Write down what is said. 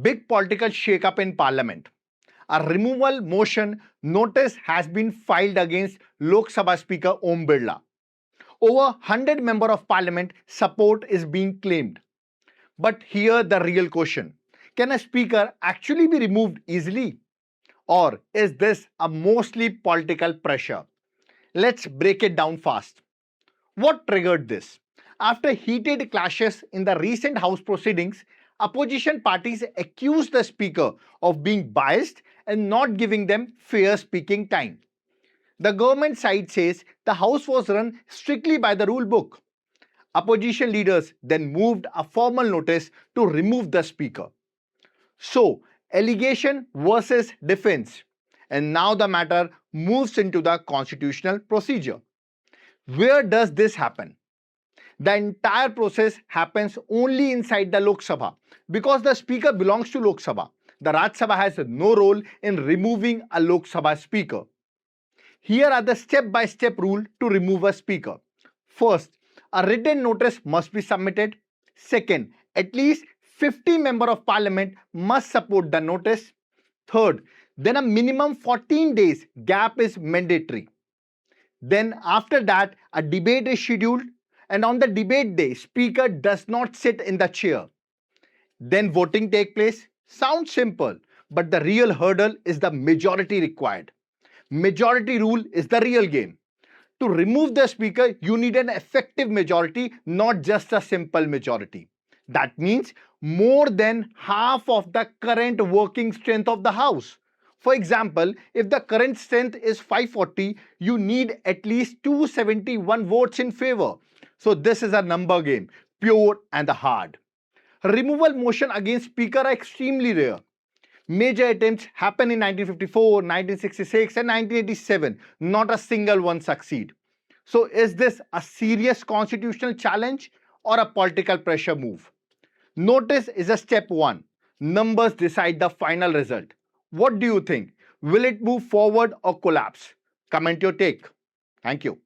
Big political shake-up in Parliament. A removal motion notice has been filed against Lok Sabha Speaker Om Birla. Over 100 members of Parliament support is being claimed. But here the real question. Can a speaker actually be removed easily? Or is this a mostly political pressure? Let's break it down fast. What triggered this? After heated clashes in the recent House proceedings, opposition parties accused the Speaker of being biased and not giving them fair speaking time. The government side says the House was run strictly by the rule book. Opposition leaders then moved a formal notice to remove the Speaker. So, allegation versus defense. And now the matter moves into the constitutional procedure. Where does this happen? The entire process happens only inside the Lok Sabha because the Speaker belongs to Lok Sabha. The Raj Sabha has no role in removing a Lok Sabha Speaker. Here are the step-by-step rule to remove a Speaker. First, a written notice must be submitted. Second, at least 50 members of Parliament must support the notice. Third, then a minimum 14 days gap is mandatory. Then after that, a debate is scheduled, and on the debate day, Speaker does not sit in the chair. Then voting takes place. Sounds simple, but the real hurdle is the majority required. Majority rule is the real game. To remove the Speaker, you need an effective majority, not just a simple majority. That means more than half of the current working strength of the House. For example, if the current strength is 540, you need at least 271 votes in favor. So this is a number game, pure and hard. Removal motion against Speaker are extremely rare. Major attempts happen in 1954, 1966 and 1987. Not a single one succeed. So is this a serious constitutional challenge or a political pressure move? Notice is a step one. Numbers decide the final result. What do you think? Will it move forward or collapse? Comment your take. Thank you.